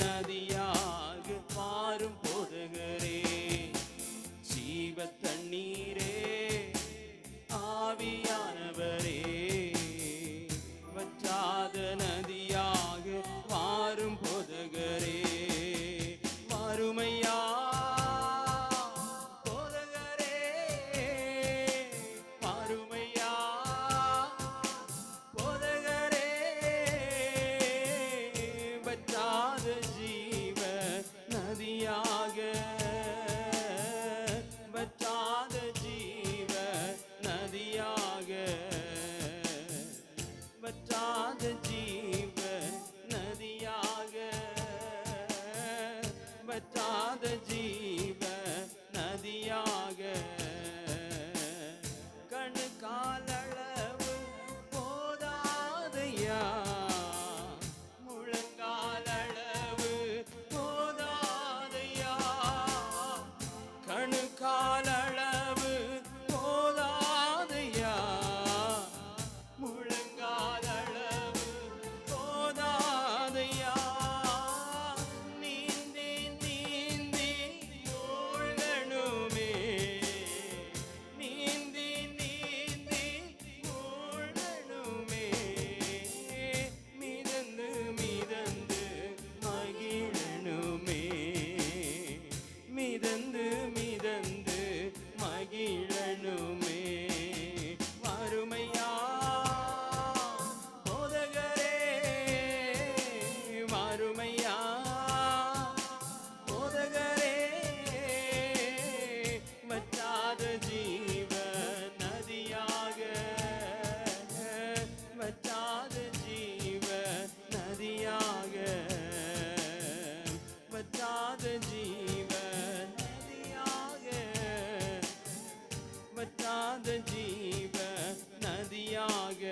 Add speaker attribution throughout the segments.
Speaker 1: நதியாக மாறும் போதகரே, ஜீவ தண்ணீரே, ஆவியானவரே, வற்றாத நதியாக மாறும் போதகரே, மறுமையா வற்றாத ஜீவ நதியாக, வற்றாத ஜீவ நதியாக, கணு காலளவு போதாதையா, முழங்காலளவு போதாதையா, கணு காலளவு போதாதையா, முழங்காலளவு போதாதையா, நீந்தி நீந்தி மூழ்கணுமே, நீந்தி நீந்தி மூழ்கணுமே, மிதந்து மிதந்து மகிழணுமே, மிதந்து மிதந்து மகிழணுமே, மறுமையா போதகரே, மறுமையா போதகரே, வற்றாத ஜீவ நதியாக, வற்றாத ஜீவ நதியாக, வற்றாத ஜீவ நதியாக, வற்றாத ஜீவ நதியாக,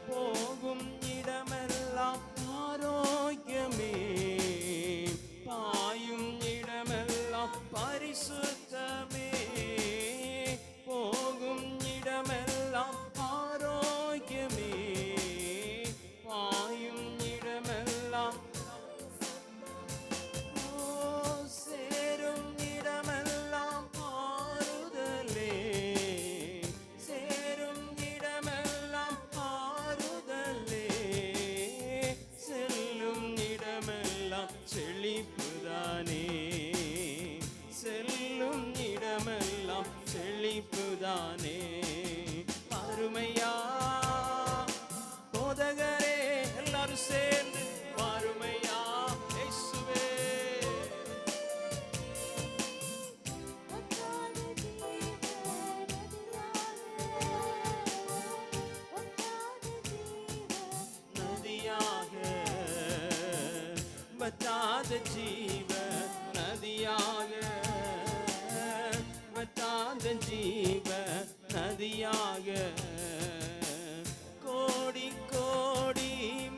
Speaker 1: போகும் இடமெல்லாம் ஆரோக்கியமே, பாயும் இடமெல்லாம் பரிசுத்தமே, போகும் இடமெல்லாம் ஆரோக்கியமே, பாயும் இடமெல்லாம் சேரும் இடமெல்லாம் ஆறுதலே, சேரும் இடமெல்லாம் ஆறுதலே, செல்லும் இடமெல்லாம் செழிப்புதானே, செல்லும் இடமெல்லாம் செழிப்புதானே, மறுமையா போதகரே, எல்லாரும் சேர்ந்து மறுமையா இயேசுவே, நதியாக, வற்றாத ஜீவ நதியாக, வற்றாத ஜீவ நதியாக, கோடி கோடி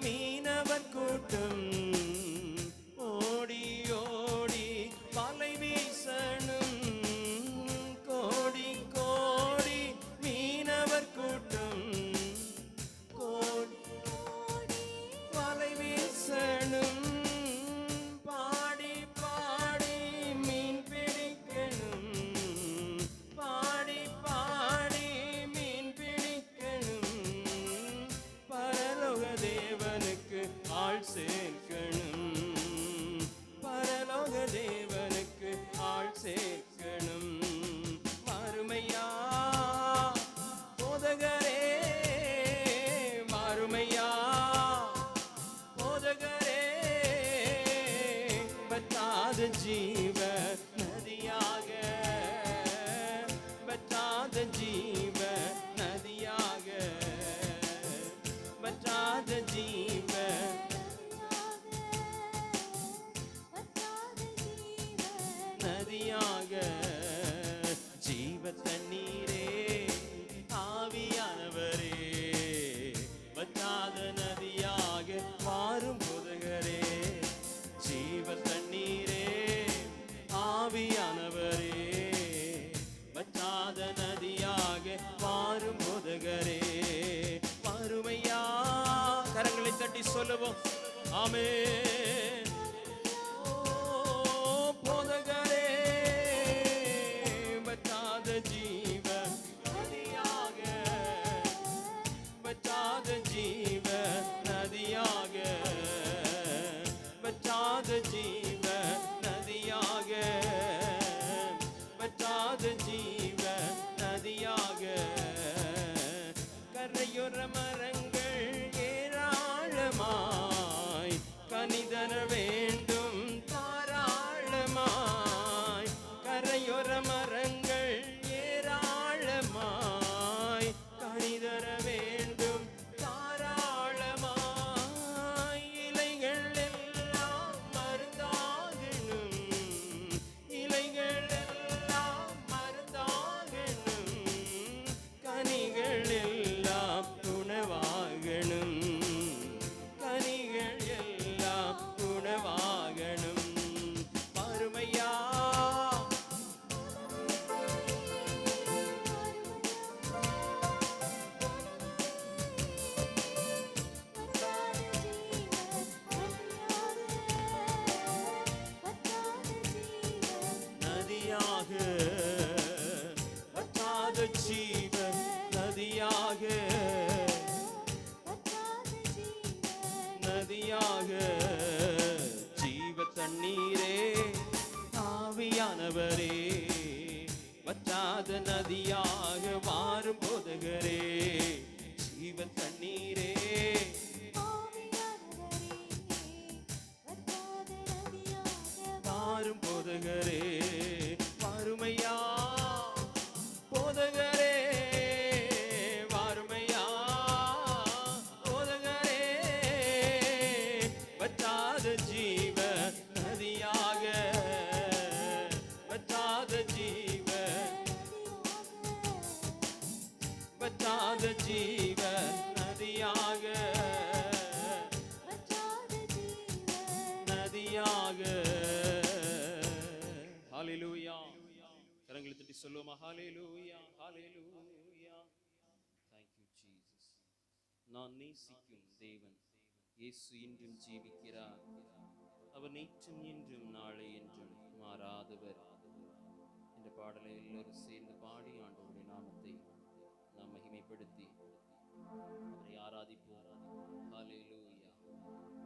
Speaker 1: மீனவர் கூட்டம் ஓடி ஓடி வலை வீசணும், கோடி கோடி மீனவர் கூட்டம் கோடி வலை வீசணும், பாடி பாடி மீன் பிடிக்கணும், பாடி பாடி மீன் பிடிக்கணும், பரலோக தேவனுக்கு ஆள் சேர்க்கணும், பரலோக தேவனுக்கு ஆள் சேர்க்கணும், மறுமையா போதகரே, மறுமையா போதகரே, வற்றாத ஜீவ நதியாக, வற்றாத ஜீவ நதியாக, வற்றாத ஜீவ நதியாக, ஜீவ தண்ணீரே, ஆவியானவரே, வற்றாத நதியாக மாறும் போதகரே, ஜீவ தண்ணீரே, போதகரே வற்றாத ஜீவ நதியாக, வற்றாத ஜீவ நதியாக, வற்றாத ஜீவ நதியாக, வற்றாத ஜீவ நதியாக. கரையோர மரங்கள் ஏராளமாய் கனிதர வேண்டும் தாராளமாய். கரையோர மரங்கள் ஏராளமாய் கனிதர வேண்டும் தாராளமாய். இலைகள் எல்லாம் மருந்தாகணும், இலைகள் எல்லாம் மருந்தாகணும், கனிகள் எல்லாம் உணவாகணும், கனிகள் எல்லாம் உணவாகணும். பருமையா நதியாக, வற்றாத ஜீவ நதியாக, நதியாக. ஜீவ தண்ணீரே ஆவியானவரே, வற்றாத நதியாக வாரும் போதகரே. ஜீவ தண்ணீரே வாரும் போதகரே. வாருமையா போதகரே, வாருமையா போதகரே. வற்றாத ஜீவ நதியாக, வற்றாத ஜீவ, வற்றாத ஜீவ நதியாக, நதியாக. ஹalleluya. கரங்களை தட்டி சொல்லுவோமா? ஹalleluya, ஹalleluya. Thank you Jesus. நான் நேசிக்கும் தேவன் இயேசு இன்றும் ஜீவிக்கிறார். அவர் நேற்றும் இன்றும் நாளை என்றும் மாறாதவர். இந்த பாடலை எல்லோரும் சேர்ந்து பாடி ஆண்டவருடைய நாமத்தை நாம் மகிமைப்படுத்தி அவரை ஆராதிப்போம். ஹalleluya.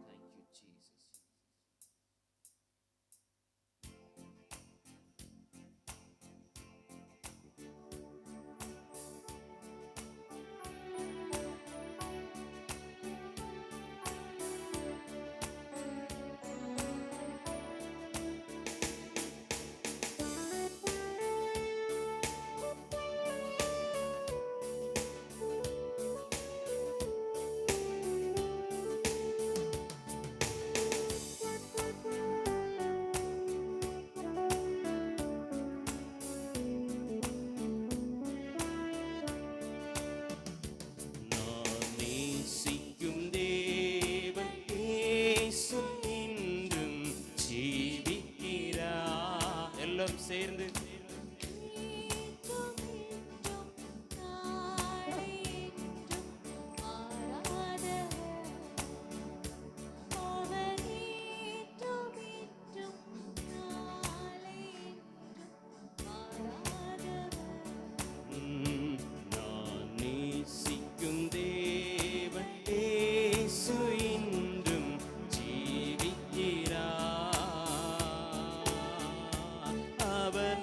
Speaker 1: Thank you Jesus. சேர்ந்து அவர்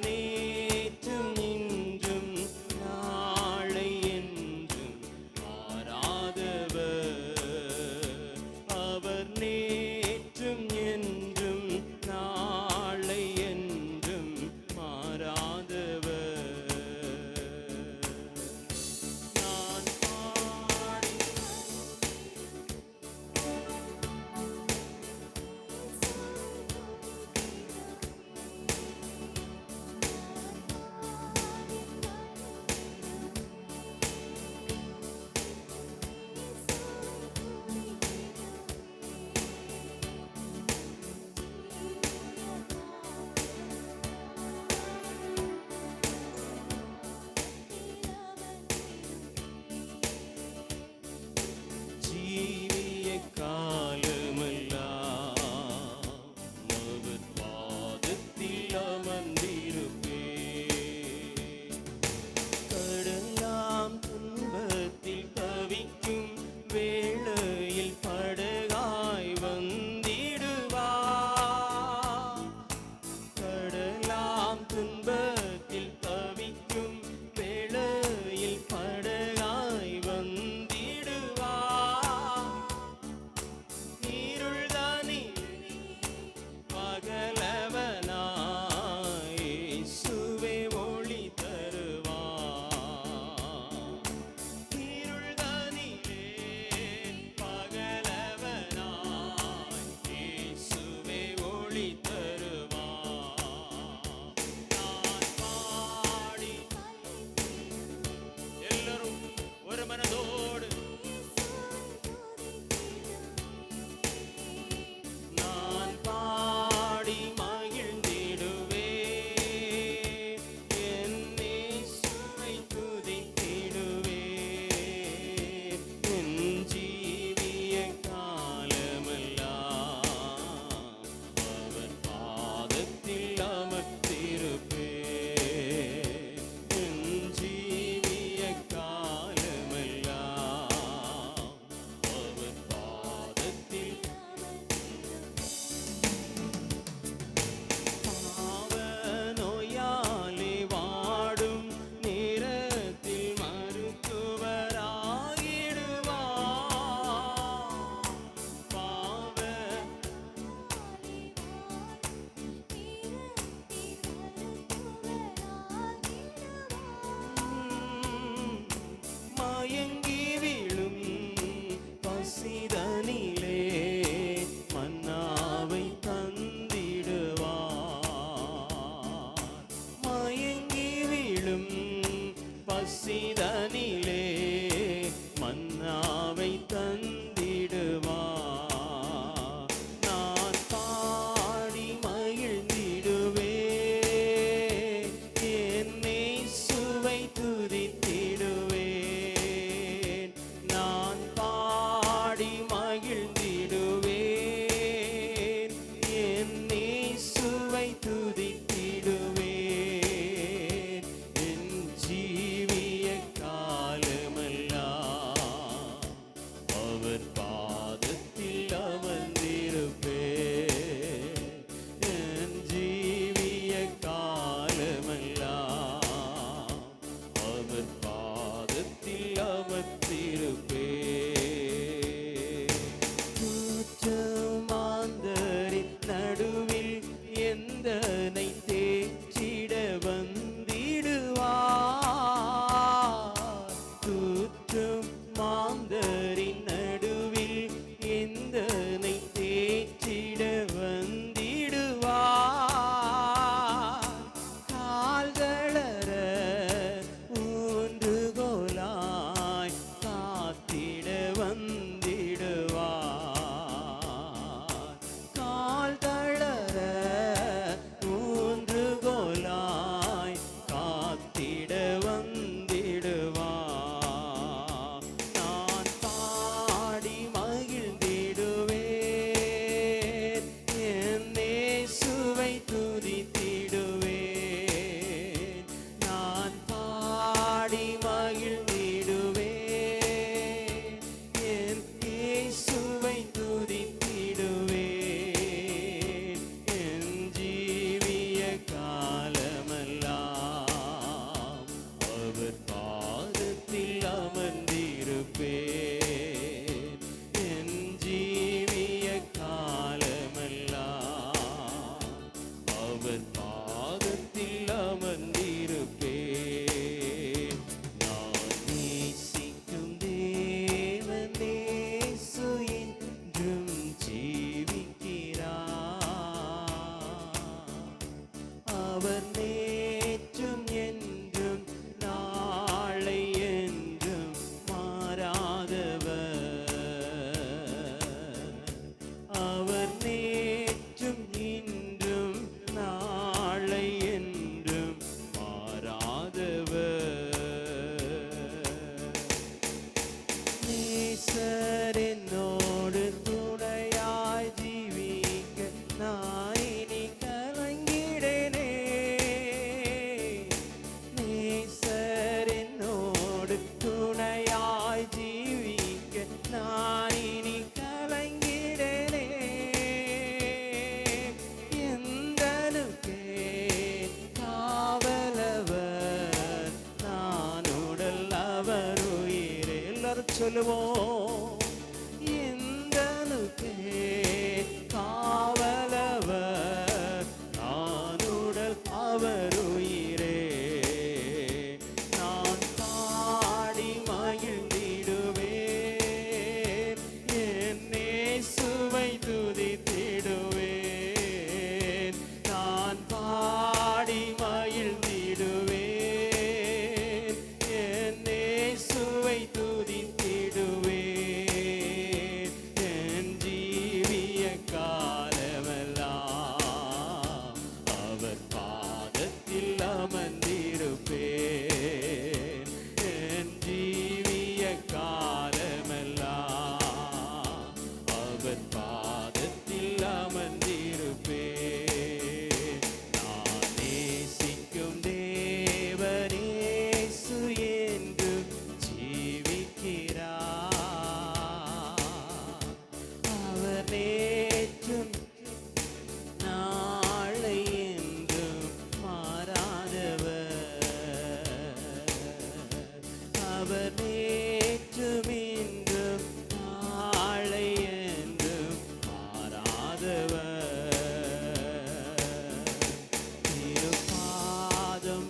Speaker 2: திருப்பாதம்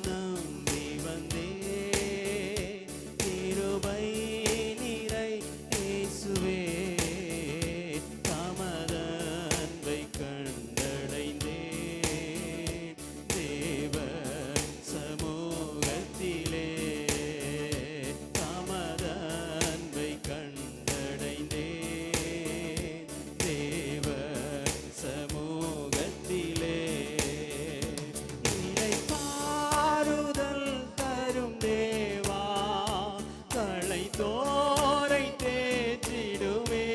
Speaker 2: நம்பி வந்தேன், கிருபை நிறை இயேசுவே, தமது அன்பை கண்டடைந்தேன், தேவ சமூகத்திலே தமது அன்பை கண்டடைந்தேன், தேவ சமூகத்திலே இளைப்பாறுதல் தரும் தேவா, களைத்தோரை தேற்றிடுமே.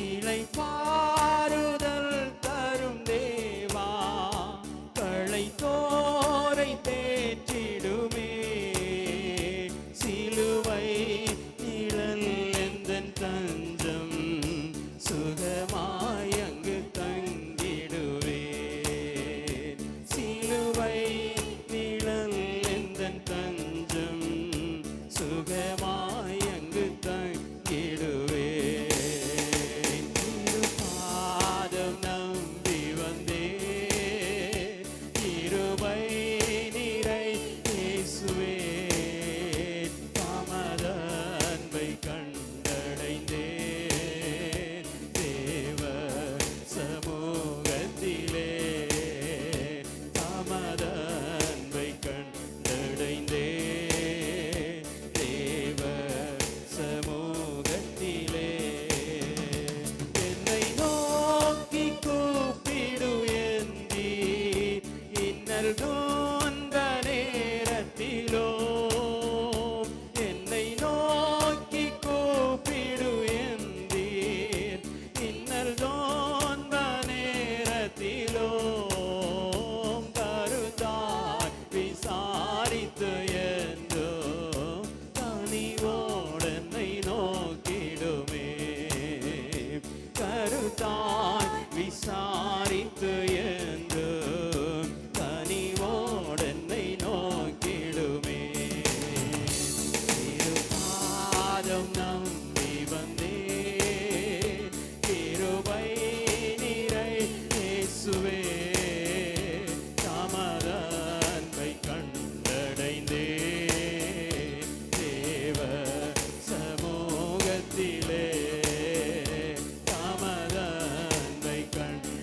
Speaker 2: இளைப்பாறுதல் தரும் தேவா, களைத்தோரை தேற்றிடுமே. சிலுவை நிழல் எந்தன் தஞ்சம், சுகமாய் அங்கு தங்கிடுவேன். சிலுவை நிழல் எந்தன் தஞ்சம், சுகமாய் அங்கு தங்கிடுவேன். திருப்பாதம் நம்பி வந்தேன், கிருபை நிறை இயேசுவே, தமது அன்பை கண்டடைந்தேன், தேவ சமூகத்திலே தமது அன்பை கண்டடைந்தேன், தேவ சமூகத்திலே. என்னை நோக்கி கூப்பிடு என்றீர், இன்னல் துன்ப நேரத்திலோ. என்னை நோக்கி கூப்பிடு என்றீர், இன்னல் துன்ப நேரத்திலோ. கருத்தாய் விசாரித்து என்றோ, கனிவோடென்னை நோக்கிடுமே. கருத்தாய் விசாரித்து என்று, கனிவோடென்னை நோக்கிடுமே. திருப்பாதம் நம்பி வந்தேன், கிருபை நிறை இயேசுவே, தமது அன்பை கண்டடைந்தேன், தேவ சமூகத்திலே தமது அன்பை கண்டடைந்தேன்.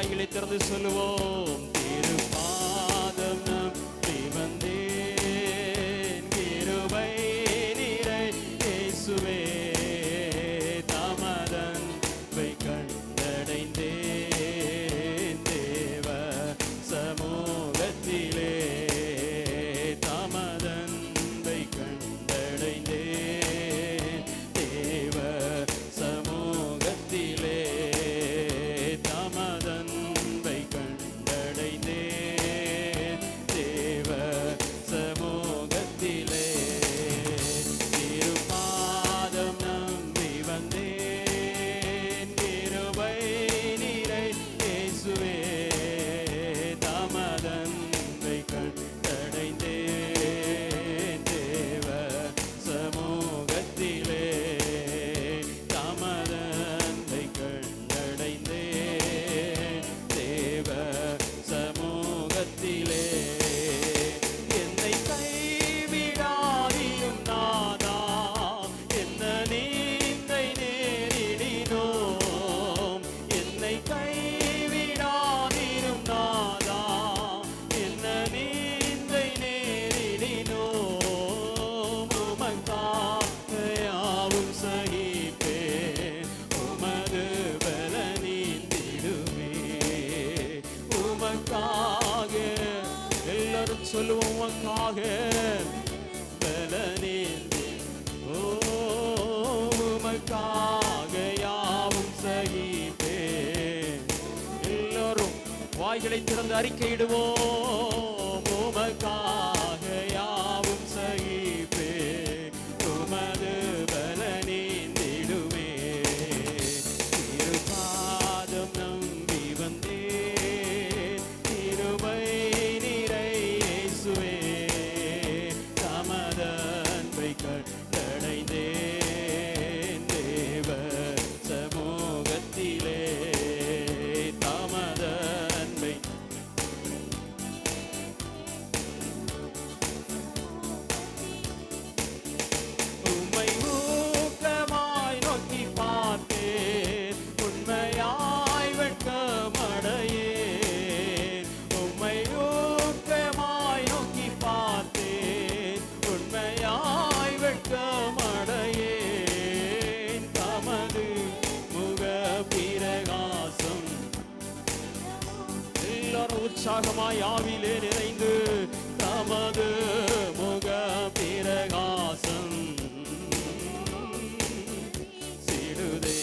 Speaker 2: வாய்களை திறந்து சொல்லுவோம். திருப்பாதம் நம்பி வந்தேன், கிருபை நிறை இயேசுவே, தமதன்பை கண்டடைந்தேன் தேவ சமூகத்திலே, தமதன்பை கண்டடைந்தேன் தேவ சமூகத்திலே, தமதன்பை கண்டடைந்தேன் தேவ சமூகத்திலே. திருப்பாதம் நம்பி வந்தேன், கிருபை நிறை இயேசுவே, தமதன்பை கண்டடைந்தேன் தேவ சமூகத்திலே, தமதன்பை கண்டடைந்தேன் தேவ சமூகத்திலே. என்னை கைவிடாதியும் நாதா, என்ன நீங்கை நேரிடினோம். என்னை கைவிடாதிரும் நாதா, என்ன நீங்கை நேரிடினோம். உமக்காக யாவும் சகிப்பேன், உமது பல நீந்திடுமே. உமக்காக எல்லாரும் சொல்லுவோம், உமக்காக பல நீந்தி, ஓ உமக்காக யாவும் சகிப்பேன். எல்லாரும் வாய்களை திறந்து அறிக்கையிடுவோம். உமக்காக யாவும் சகிப்பேன், உமது பல நீந்திடுமே. திருப்பாதம் நம்பி வந்தேன், கிருபை நிறை இயேசுவே, தமதன்பை கண்டடைந்தேன் தேவ சமூகத்திலே, தமதன்பை உம்மை ஊக்கமாய் நோக்கி பார்த்தேன், உண்மையாய் வெட்கமடையேன். உம்மை ஊக்கமாய் நோக்கி பார்த்தேன், உண்மையாய் வெட்கமடையேன். தமது முக பிரகாசம், எல்லாரும் உற்சாகமாய் ஆவிலே நிறைந்து, தமது முக பிரகாசம் சிடுதே.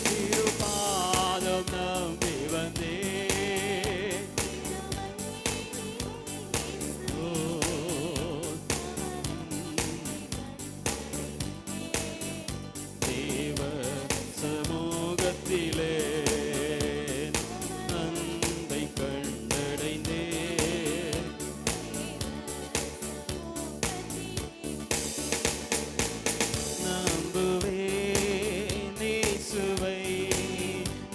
Speaker 2: திருப்பாதம் நம்பி வந்தேன், ஓ தேவ சமூகத்திலே, அன்பை கண்டடைந்தேன். நம்புவேன் இயேசுவை,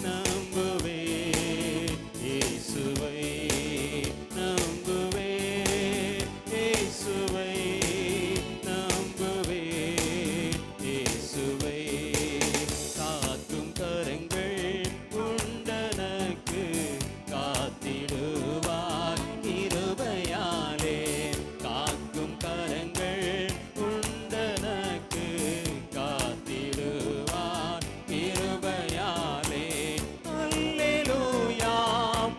Speaker 2: நம்புவேன் இயேசுவை, நம்புவேன் இயேசுவை, நம்புவேன் இயேசுவை. காக்கும் கரங்கள் உண்டனக்கு, காத்திடுவார் கிருபையாலே. காக்கும் கரங்கள் உண்டனக்கு, காத்திடுவார் கிருபையாலே. அல்லேலூயா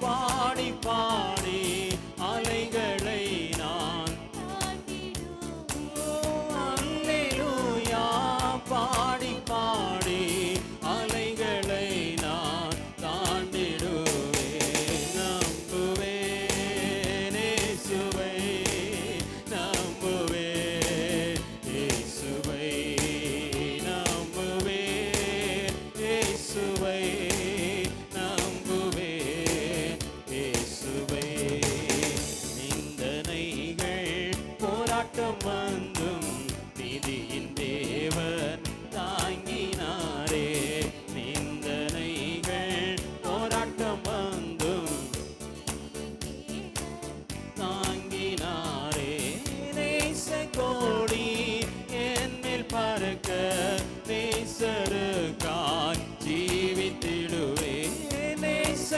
Speaker 2: பாடி பாடி அலைகளை நான், அல்லேலூயா பாடி பாடி அலைகளை நான் தாண்டிடுவேன். நம்புவேன் இயேசுவை, நம்புவேன் இயேசுவை, நம்புவேன் இயேசுவை, நம்புவேன் இயேசுவை. நிந்தனைகள் போராட்டம் வந்தும் நீதியின் தேவன் தாங்கினாரே. நிந்தனைகள் போராட்டம் வந்தும் தாங்கினாரே. நேச கோடி என்னில் பறக்க, நேசருக்காய் ஜீவித்திடுவேன். நேச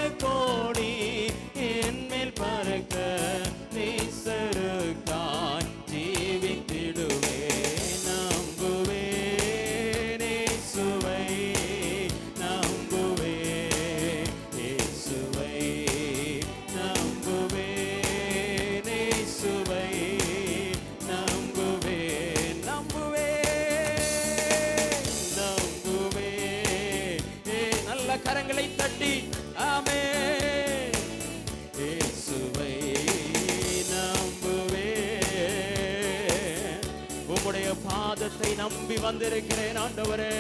Speaker 2: நம்பி வந்திருக்கிறேன் ஆண்டவரே.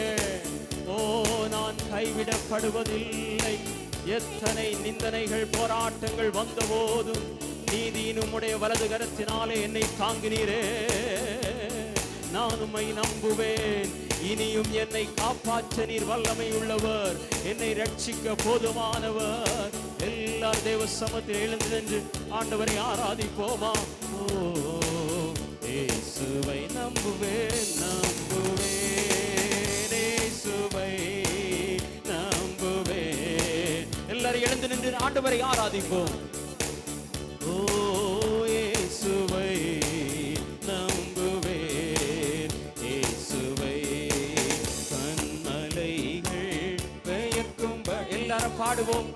Speaker 2: ஓ, நான் கைவிடப்படுவதில்லை. எத்தனை நிந்தனைகள் போராட்டங்கள் வந்த போதும் நீதியின் உம்முடைய வலது கரத்தினாலே என்னை தாங்கினீரே. நான் உம்மை நம்புவேன். இனியும் என்னை காப்பாற்ற நீர் வல்லமை உள்ளவர், என்னை ரட்சிக்க போதுமானவர். எல்லார் தேவ சமத்தில் எழுந்து நின்று ஆண்டவரை ஆராதிப்போமா? ஓ, இயேசுவை நம்புவேன், நம்புவேன், இயேசுவை நம்புவேன். எல்லாரும் எழுந்து நின்று ஆண்டவரை ஆராதிப்போம். ஓ, இயேசுவை நம்புவேன், இயேசுவை. கண்மலைகள் பெயர்க்கும் எல்லாரும் பாடுவோம்.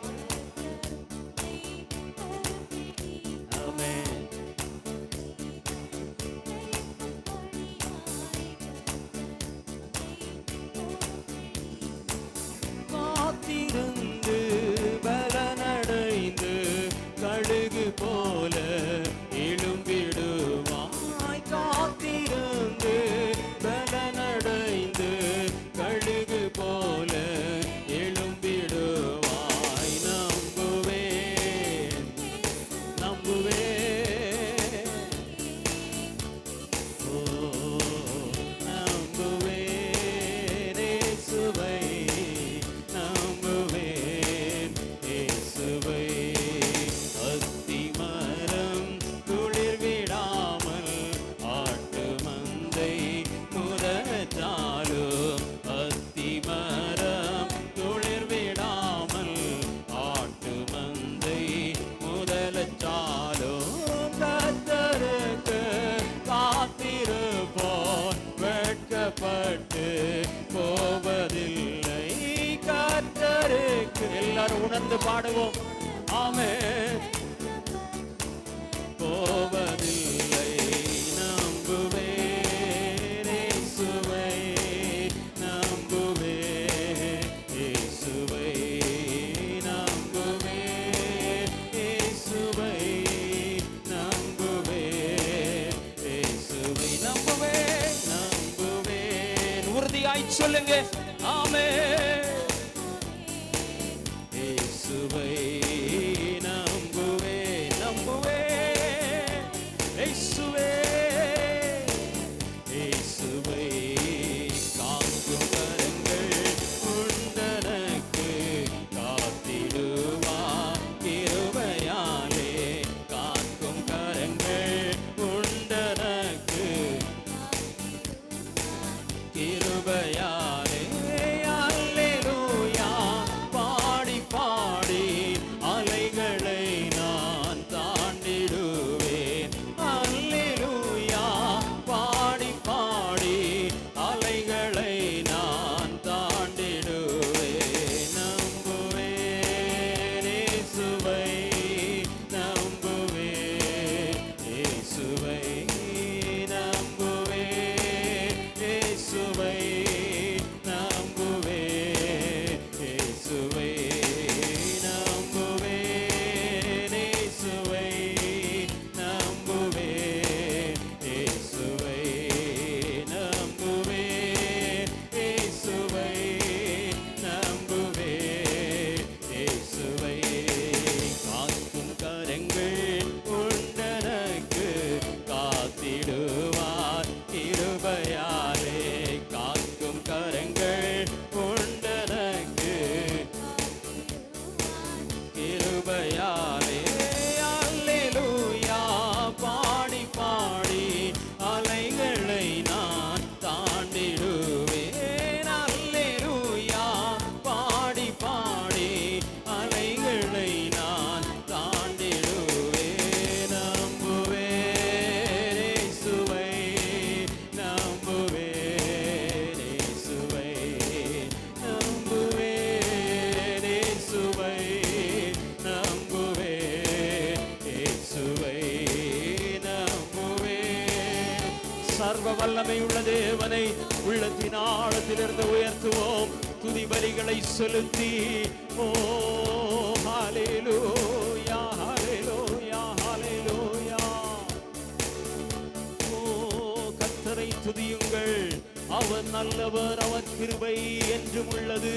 Speaker 2: காத்திருந்து பலனடைந்து கழுகு போல எழும்பிடுவாய். காத்திருந்து பலனடைந்து கழுகு போல எழும்பிடுவாய். நம்புவேன், நம்புவேன், ஓ, நம்புவேன், இயேசுவை நம்புவேன், இயேசுவை. அத்திமரம் துளிர் விடாமல் ஆட்டு மந்தை முதற்றாலும், அத்திமரம் துளிர் விடாமல் ஆட்டு மந்தை முதலச்சாலும், கர்த்தருக்கு காத்திருப்போர் வெட்கப்பட்டு போவதில்லை. கர்த்தருக்கு எல்லாரும் உணர்ந்து பாடுவோம். ஆமென். போவதில்லை. நம்புவேன், இயேசுவை நம்புவேன், இயேசுவை நம்புவேன், இயேசுவை நம்புவேன், இயேசுவை நம்புவேன், நம்புவேன். உறுதியாய் சொல்லுங்க. ஆமென். இயேசுவை நம்புவேன், நம்புவேன், இயேசுவே, இயேசுவை. காக்கும் கரங்கள் உண்டனக்கு காத்திடுவார் கிருபையாலே. காக்கும் கரங்கள் உண்டனக்கு கிருபையாலே. அல்லேலூயா பாடி பாடி அலைகளை நான் தாண்டிடுவேன். அல்லேலூயா பாடி பாடி அலைகளை நான் தாண்டிடுவேன். நம்புவேன், இயேசுவை நம்புவேன், இயேசுவை நம்புவேன், இயேசுவை நம்புவேன், இயேசுவை நம்புவேன், இயேசுவை நம்புவேன், இயேசுவை நம்புவேன், இயேசுவை நம்புவேன், இயேசுவை. காக்கும் கரங்கள் உண்டனக்கு காத்திடுவார் கிருபையாலே. காக்கும் கரங்கள் உண்டனக்கு கிருபையாலே. அல்லேலூயா பாடி பாடி அலைகளை நான் தாண்டிடுவேன். அல்லேலூயா பாடி பாடி அலைகளை நான் தாண்டிடுவேன். நம்புவேன், இயேசுவை நம்புவேன், இயேசுவை நம்புவேன், இயேசுவை நம்புவேன், இயேசுவை நம்புவேன். சர்வ வல்லமை உள்ள தேவனை உள்ளத்தின் ஆழத்திலிருந்து உயர்த்துவோம். துதி பலிகளை செலுத்தி ஓ ஹalleluya ஹalleluya ஹalleluya. ஓ கர்த்தரை துதியுங்கள், அவர் நல்லவர், அவர் கிருபை என்றும் உள்ளது.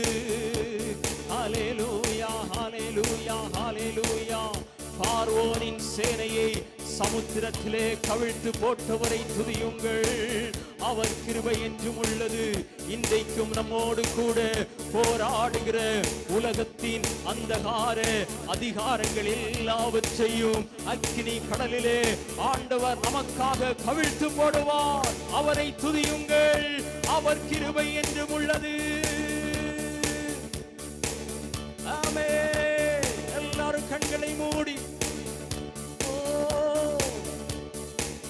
Speaker 2: ஹல்லேலூயா, ஹல்லேலூயா, ஹல்லேலூயா. பார்வோனின் சேனையை சமுத்திரத்திலே கவிழ்த்து போட்டவரை துதியுங்கள், அவர் கிருபை என்றும் உள்ளது. இன்றைக்கும் நம்மோடு கூட போராடுகிற உலகத்தின் அந்தகார அதிகாரங்கள் எல்லாவற்றையும் அக்கினி கடலிலே ஆண்டவர் நமக்காக கவிழ்த்து போடுவார். அவரை துதியுங்கள், அவர் கிருபை என்றும் உள்ளது. ஆமென். எல்லாரும் கண்களை மூடி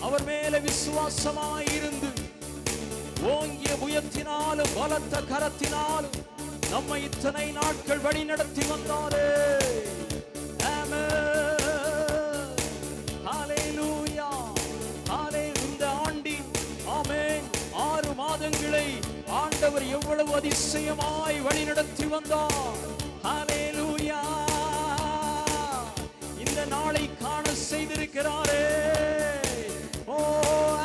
Speaker 2: அவர் மேல விசுவாசமாயிருந்து ஓங்கிய புயத்தினாலும் பலத்த கரத்தினாலும் நம்மை இத்தனை நாட்கள் வழி நடத்தி வந்தாரே. ஆமென். ஹல்லேலூயா, ஹல்லேலூயா. இந்த ஆண்டின் ஆமென் 6 மாதங்களை ஆண்டவர் எவ்வளவு அதிசயமாய் வழி நடத்தி வந்தார். ஹல்லேலூயா. இந்த நாளை காண செய்திருக்கிறாரே. ஓ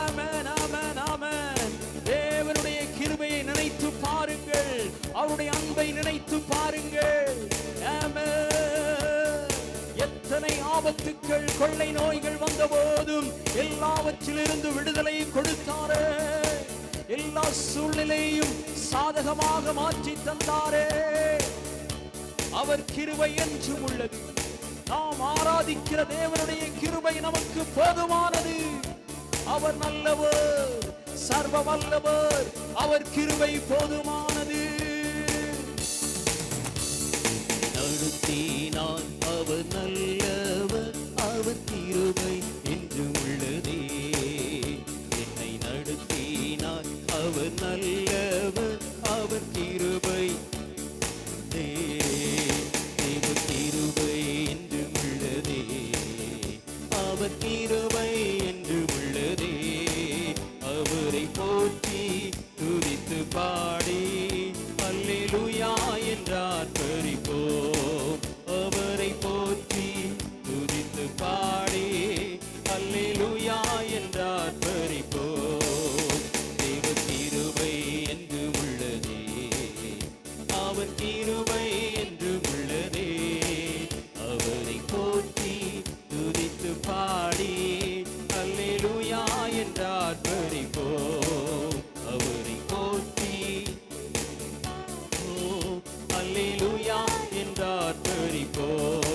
Speaker 2: ஆமென், ஆமென், ஆமென். தேவனுடைய கிருபையை நினைத்து பாருங்கள், அவருடைய அன்பை நினைத்து பாருங்கள். ஆமென். எத்தனை ஆபத்துக்கள் கொள்ளை நோய்கள் வந்த போதும் எல்லாவற்றிலிருந்து விடுதலை கொடுத்தாரே. எல்லா சூழ்நிலையும் சாதகமாக மாற்றி தந்தாரே. அவர் கிருபை என்றும் உள்ளது. நாம் ஆராதிக்கிற தேவனுடைய கிருபை நமக்கு போதுமானது. அவர் நல்லவர், சர்வ வல்லவர், அவர் கிருபை போதுமானது. நடத்தினார் அவர் நல்லவர், அவர் கிருபை என்றும் உள்ளதே. என்னை நடத்தினார் அவர் நல்லவர், அவர் கிருபை கிருபை என்றும் உள்ளதே. அவர் கிருபை என்றும் உள்ளதே. அவரை போற்றி துதித்து பாடி அல்லேலூயா என்றார் பரிபோம். அவரை போற்றி துதித்து பாடி அல்லேலூயா என்றார் பரிபோம். தேவ கிருபை என்றும் உள்ளதே. அவர் கிருபை என்றும் உள்ளதே. அவரை போற்றி துதித்து பாடி அல்லேலூயா என்றார் பரிபோம். அவரை போற்றி அல்லேலூயா என்றார் பரிபோம்.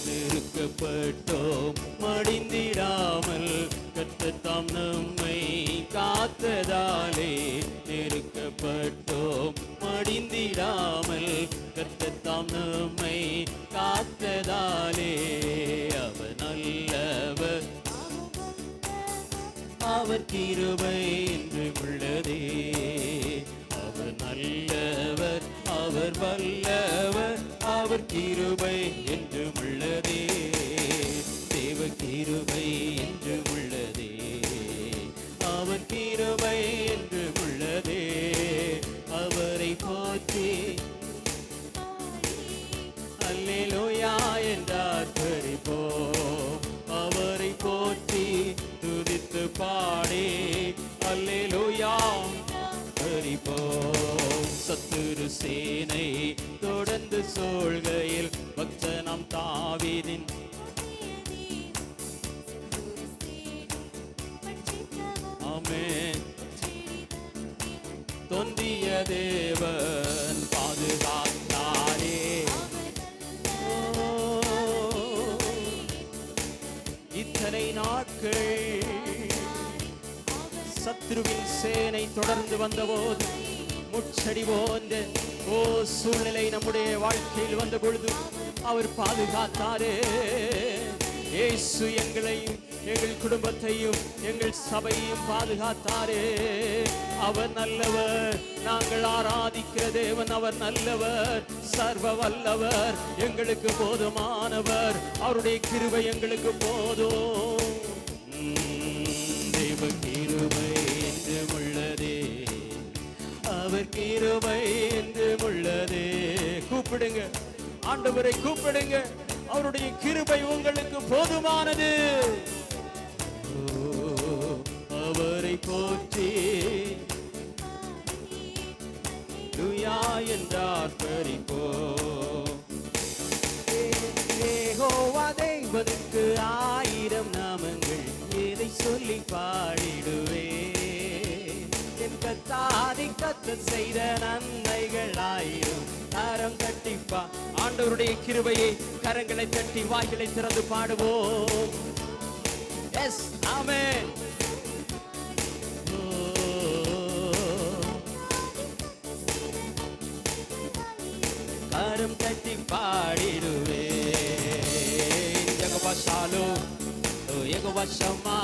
Speaker 2: நெருக்கப்பட்டோம் மடிந்திடாமல் கர்த்தர் நம்மை காத்ததாலே. நெருக்கப்பட்டோம் மடிந்திடாமல் கர்த்தர் நம்மை காத்ததாலே. அவர் நல்லவர், அவர் கிருபை என்றும் உள்ளதே. அவர் நல்லவர், அவர் வல்லவர், அவர் கிருபை என்றும் உள்ளதே. தேவ கிருபை என்றும் உள்ளதே. அவர் கிருபை என்றும் உள்ளதே. அவரை போற்றி அல்லேலூயா என்றார் பரிபோம். அவரை போற்றி துதித்து பாடி அல்லேலூயா பரிபோம். சத்துரு சேனை தொடர்ந்து சூழ்கையில் பக்தனாம் தாவீதின் ஆமென் தொந்திய தேவன் பாதுகாத்தாரே. இத்தனை நாட்கள் சத்ருவின் சேனை தொடர்ந்து வந்தபோது முச்சடி போன்ற சூழ்நிலை நம்முடைய வாழ்க்கையில் வந்த பொழுது அவர் பாதுகாத்தாரே. இயேசு எங்களையும் எங்கள் குடும்பத்தையும் எங்கள் சபையையும் பாதுகாத்தாரே. அவர் நல்லவர், நாங்கள் ஆராதிக்கிற தேவன் அவர் நல்லவர், சர்வ வல்லவர், எங்களுக்கு போதுமானவர், அவருடைய கிருபை எங்களுக்கு போதும். தேவ கிருபை என்றும் உள்ளதே. அவர் கிருபை என்றும் உள்ளதே. கூப்பிடுங்க, ஆண்டவரை கூப்பிடுங்க, அவருடைய கிருபை உங்களுக்கு போதுமானது. அவரை போற்றி என்று ஆர்ப்பரிப்போம். யெகோவா தேவனுக்கு 1000 நாமங்கள், எதை சொல்லி பாடிடுவே. என் கர்த்தாதி கர்த்தர் செய்த நன்மைகள் 1000, கரம் தட்டிப்பா. ஆண்டவருடைய கிருபையை கரங்களை தட்டி வாய்களை திறந்து பாடுவோம். எஸ், ஆமென். கரம் தட்டி பாடிடுவே. யெகோவா ஷாலோம், யெகோவா ஷம்மா,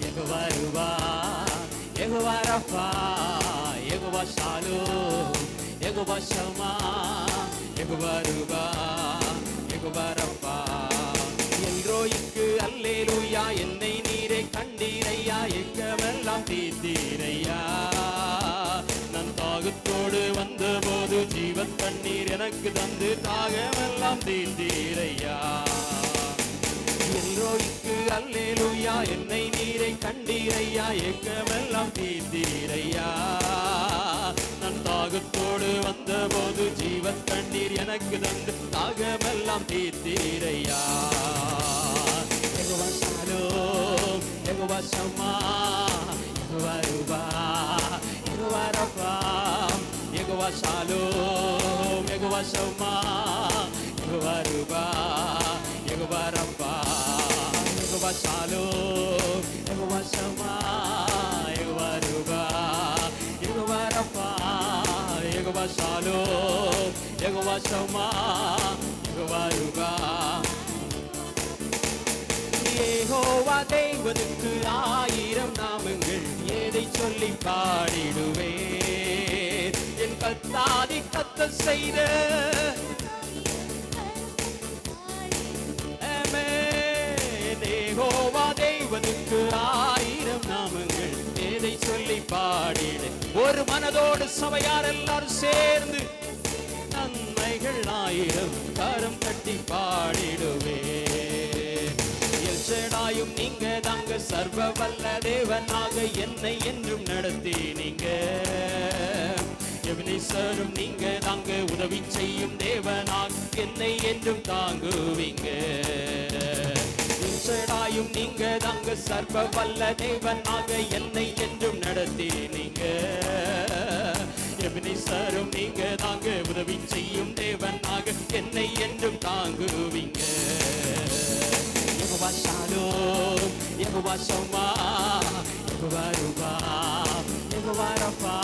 Speaker 2: யெகோவா ருவா, யெகோவா ரஃபா, யெகோவா ஷாலோம், யெகோவா ஷம்மா, யெகோவா ருவா, யெகோவா ரஃபா. எல்ரோய்க்கு அல்லேலூயா, என்னை நீரே கண்டீரையா, எங்கமெல்லாம் தீர்த்தீரையா. நான் தாகத்தோடு வந்தபோது ஜீவ தண்ணீர் எனக்கு தந்து தாகமெல்லாம் தீர்த்தீரையா. எல்ரோய்க்கு அல்லேலூயா, என்னை நீரை கண்டீரையா, எங்கமெல்லாம் தீர்த்தீரையா. நான் தாகத்தோடு வந்தபோது ஜீவ தண்ணீர் எனக்கு தந்து தாகமெல்லாம் தீர்த்தீரையா. யெகோவா ஷாலோம், யெகோவா ஷம்மா, யெகோவா ருவா, யெகோவா ரஃபா, யெகோவா ஷாலோம், யெகோவா ஷம்மா, யெகோவா ருவா, யெகோவா ரஃபா, யெகோவா ஷாலோம், யெகோவா ஷம்மா, யெகோவா ருவா, யெகோவா ரஃபா, யெகோவா ஷாலோம், யெகோவா ஷம்மா, யெகோவா ருவா. யெகோவா தேவனுக்கு 1000 நாமங்கள், எதை சொல்லி பாடிடுவே. என் கர்த்தாதி கர்த்தர் செய்த யெகோவா தேவனுக்கு 1000 நாமங்கள், எதை சொல்லி பாடிடு. ஒரு மனதோடு சபையார் எல்லாரும் சேர்ந்து நன்மைகள் 1000 கரம் தட்டி பாடிடுவே. எல்ஷடாயும் நீங்க தாங்க, சர்வ வல்ல தேவனாக என்னை என்றும் நடத்தி நீங்க. எபினேசரும் நீங்க தாங்க, உதவி செய்யும் தேவனாக என்னை என்றும் தாங்குவீங்க. எல்ஷடாயும் நீங்க தாங்க, சர்வ வல்ல தேவனாக என்னை என்றும் நடத்தி நீங்க. எபினேசரும் நீங்க தாங்க, உதவி செய்யும் தேவனாக என்னை என்றும் தாங்குவீங்க. யெகோவா ஷாலோம், யெகோவா ஷம்மா, யெகோவா ருவா, யெகோவா ரஃபா,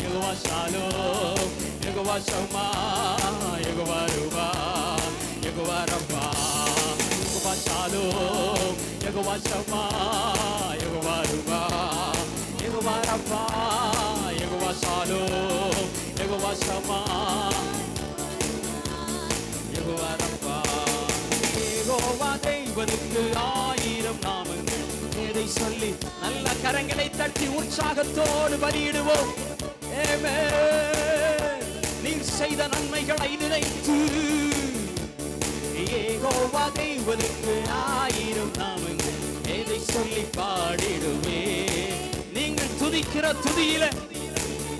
Speaker 2: யெகோவா ஷாலோம், யெகோவா ஷம்மா, யெகோவா ருவா, யெகோவா ரஃபா, யெகோவா ஷாலோம், யெகோவா ஷம்மா, யெகோவா ருவா, யெகோவா ரஃபா, யெகோவா ஷாலோம், யெகோவா ஷம்மா, யெகோவா ரஃபா. யெகோவா தேவனுக்கு 1000 நாமங்கள், எதை சொல்லி நல்ல கரங்களை தட்டி உற்சாகத்தோடு பலியிடுவோம். ஆமென். நீர் செய்த நன்மைகளை நினைத்து யெகோவா தேவனுக்கு 1000 நாமங்கள், எதை சொல்லி பாடிடுவே. நீங்கள் துதிக்கிற துதியில,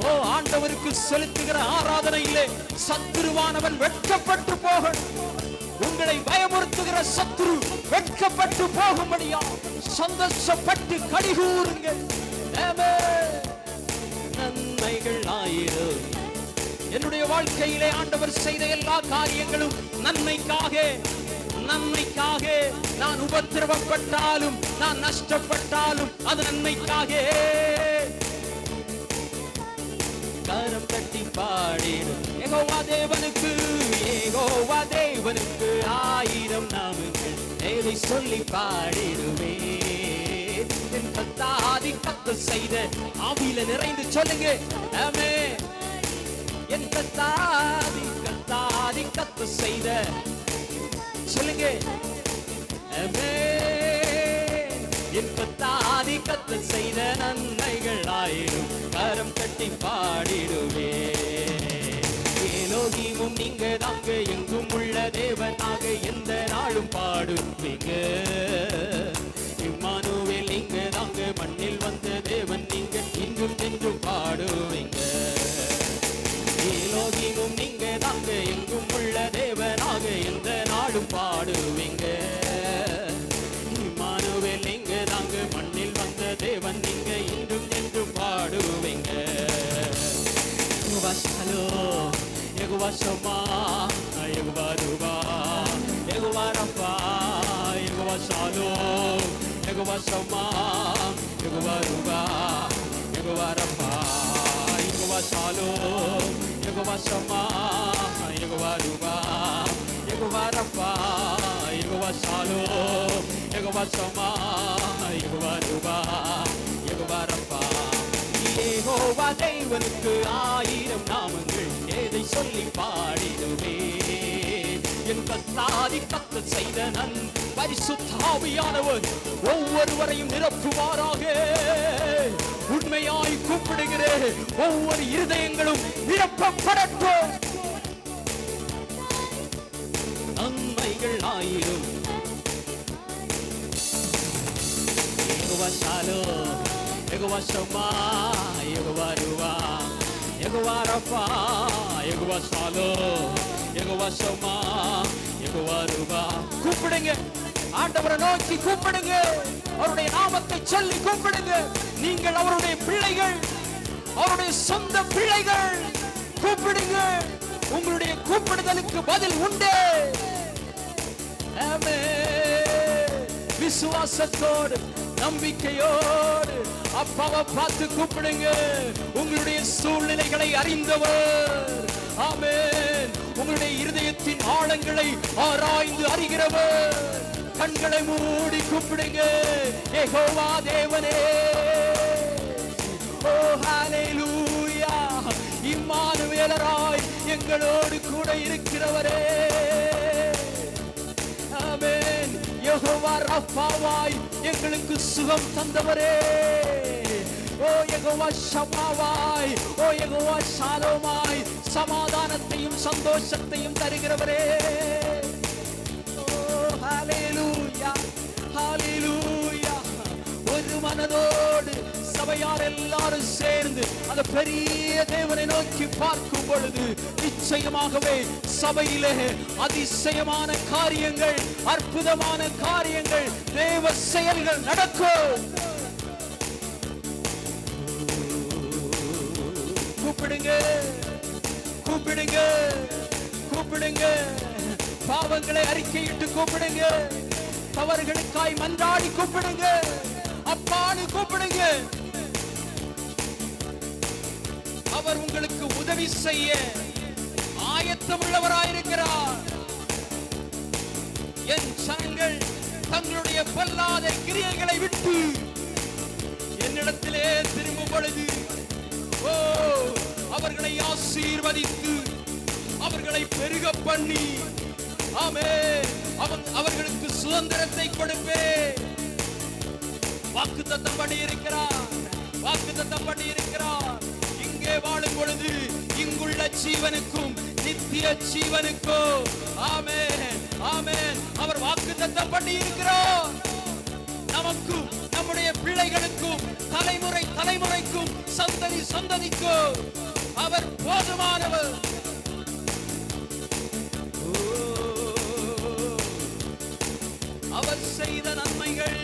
Speaker 2: ஓ ஆண்டவருக்கு செலுத்துகிற ஆராதனையிலே சத்துருவானவன் வெட்கப்பட்டு போகணும். உங்களை பயமுறுத்துகிற சத்துரு வெட்கப்பட்டு போகும்படியா சந்தோஷப்பட்டு கடிகூறுங்கள். நன்மைகள் 1000. என்னுடைய வாழ்க்கையிலே ஆண்டவர் செய்த எல்லா காரியங்களும் நன்மைக்காக. நன்மைக்காக. நான் உபத்திரவப்பட்டாலும், நான் நஷ்டப்பட்டாலும் அது நன்மைக்காக. கரம் தட்டி பாடிடும் யெகோவா தேவனுக்கு, யெகோவா தேவனுக்கு 1000 நாமங்கள், எதை சொல்லி பாடிடுவே. என் கர்த்தாதி கர்த்தர் செய்த ஆவியில நிறைந்து சொல்லுங்க. ஆமென். என் கர்த்தாதி கர்த்தர் செய்த சொல்லுங்க. ஆமென். என் கர்த்தாதி கர்த்தர் செய்த நன்மைகள் 1000 கரம் தட்டி பாடிடுவே. எலோகிமும் நீங்க தாங்க, எங்கும் உள்ள தேவனாக எந்த நாளும் பாடுவீங்க. இம்மானுவேல் நீங்க தாங்க, மண்ணில் வந்த தேவன் நீங்க, இன்றும் என்றும் பாடுவீங்க. யெகோவா ஷம்மா, யெகோவா ரூபா, யெகோவா ரஃபா, யெகோவா ஷாலோம், யெகோவா ஷம்மா, யெகோவா ரூபா, யெகோவா ரஃபா, யெகோவா ஷாலோம், யெகோவா ஷம்மா, யெகோவா ரூபா, யெகோவா ரஃபா, யெகோவா ஷாலோம், யெகோவா ஷம்மா, யெகோவா ரூபா, யெகோவா ரஃபா. யெகோவா தேவனுக்கு 1000 நாமங்கள், ஏதை சொல்லி பாடிடுவே. என் கர்த்தாதி கர்த்தர் செய்த பரிசுத்த ஆவியானவர் ஒவ்வொருவரையும் நிரப்புவாராக. உண்மையாய் கூப்பிடுகிறேன், ஒவ்வொரு இருதயங்களும் நிரப்பப்படட்டும். நன்மைகள் 1000. யெகோவா ஷாலோம், யெகோவா ஷம்மா, யெகோவா ரூவா, யெகோவா ரஃபா, யெகோவா ஷாலோம், யெகோவா ஷம்மா, யெகோவா ரூவா. கூப்பிடுங்க, ஆண்டவரை நோக்கி கூப்பிடுங்க, அவருடைய நாமத்தை சொல்லி கூப்பிடுங்க. நீங்கள் அவருடைய பிள்ளைகள், அவருடைய சொந்த பிள்ளைகள். கூப்பிடுங்க, உங்களுடைய கூப்பிடுதலுக்கு பதில் உண்டு. ஆமென். விசுவாசத்தோடு நம்பிக்கையோடு அப்பாவை பார்த்து கூப்பிடுங்க. உங்களுடைய சூழ்நிலைகளை அறிந்தவர். ஆமென். உங்களுடைய இருதயத்தின் ஆழங்களை ஆராய்ந்து அறிகிறவர். கண்களை மூடி கூப்பிடுங்க. யெகோவா தேவனே, ஓ ஹalleluya, இம்மானுவேலராய் எங்களோடு கூட இருக்கிறவரே. ஆமென். யெகோவா ரஃபாவாய் எங்களுக்கு சுகம் தந்தவரே. ஓ யெகோவா ஷம்மாவாய், ஓ யெகோவா ஷாலோமாய் சமாதானத்தையும் சந்தோஷத்தையும் தருகிறவரே. ஓ ஹalleluya, ஹalleluya. ஒரு மனதோடு சபையார் எல்லாரும் சேர்ந்து அந்த பெரிய தேவனை நோக்கி பார்க்கும் பொழுது நிச்சயமாகவே சபையிலே அதிசயமான காரியங்கள், அற்புதமான காரியங்கள், தேவ செயல்கள் நடக்கும். கூப்பிடுங்க, கூப்பிடுங்க, கூப்பிடுங்க. பாவங்களை அறிக்கையிட்டு கூப்பிடுங்க. தவறுகளுக்காய் மன்றாடி கூப்பிடுங்க. அப்பான்னு கூப்பிடுங்க. அவர் உங்களுக்கு உதவி செய்ய ஆயத்தமுள்ளவராயிருக்கிறார். என் ஜனங்கள் தங்களுடைய பொல்லாத கிரியைகளை விட்டு என்னிடத்திலே திரும்பும் பொழுது, ஓ அவர்களை ஆசீர்வதித்து அவர்களை பெருக பண்ணி, ஆமென், அவர்களுக்கு சுதந்திரத்தை கொடுப்பேன். வாக்குத்தத்தம் பண்ணி இருக்கிறார், வாக்குத்தத்தம் பண்ணி இருக்கிறார். இங்கே வாழும் பொழுது இங்குள்ள ஜீவனுக்கும் நித்திய ஜீவனுக்கும், ஆமென், ஆமென், அவர் வாக்குத்தத்தம் பண்ணி இருக்கிறார். நமக்கும் நம்முடைய பிள்ளைகளுக்கும் தலைமுறை தலைமுறைக்கும் சந்ததி சந்ததிக்கும் அவர் போதுமானவர். அவர் செய்த நன்மைகள்,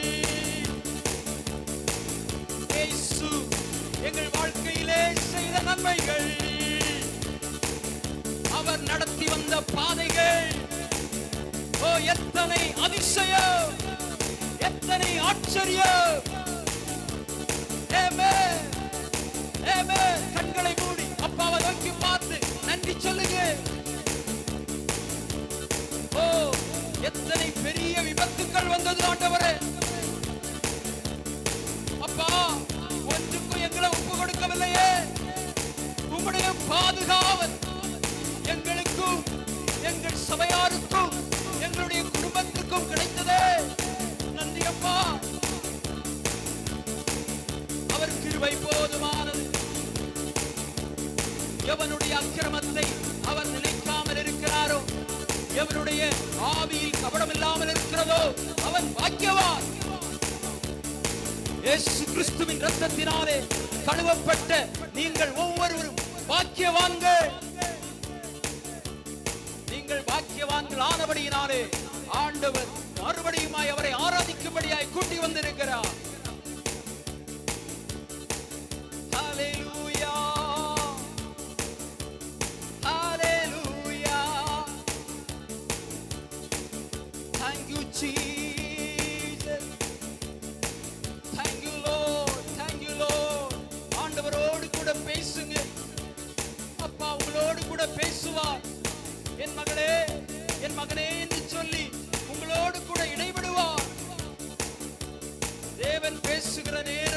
Speaker 2: இயேசு எங்கள் வாழ்க்கையிலே செய்த நன்மைகள், அவர் நடத்தி வந்த பாதைகள், ஓ எத்தனை அதிசயம், எத்தனை ஆச்சரியம். ஆமென், ஆமென். கண்களை மூடி அப்பாவை நோக்கி பார்த்து நன்றி சொல்லுங்க. ஓ எத்தனை பெரிய விபத்துக்கள் வந்தது ஆண்டவரே. அப்பா, ஒன்றுக்கும் எங்களை ஒப்பு கொடுக்கவில்லையே. உம்முடைய பாதுகாவல் எங்களுக்கும் எங்கள் சபையாருக்கும் எங்களுடைய குடும்பத்துக்கும் கிடைத்ததே. நன்றி அப்பா. அவர் கிருபை போதுமானது. எவனுடைய அக்கிரமத்தை அவர் நினைக்காமல் இருக்கிறாரோ, எவனுடைய ஆவியில் கபடம் இல்லாமல் இருக்கிறதோ அவன் பாக்கியவான். இயேசு கிறிஸ்துவின் இரத்தத்தினாலே கழுவப்பட்ட நீங்கள் ஒவ்வொருவரும் பாக்கியவான்கள். நீங்கள் பாக்கியவான்கள் ஆனபடியினாலே ஆண்டவர் மறுபடியுமாய் அவரை ஆராதிக்கும்படியாய் கூட்டி வந்திருக்கிறார். ஹalleluya, ஹalleluya.
Speaker 1: பேசுகிற நேரம்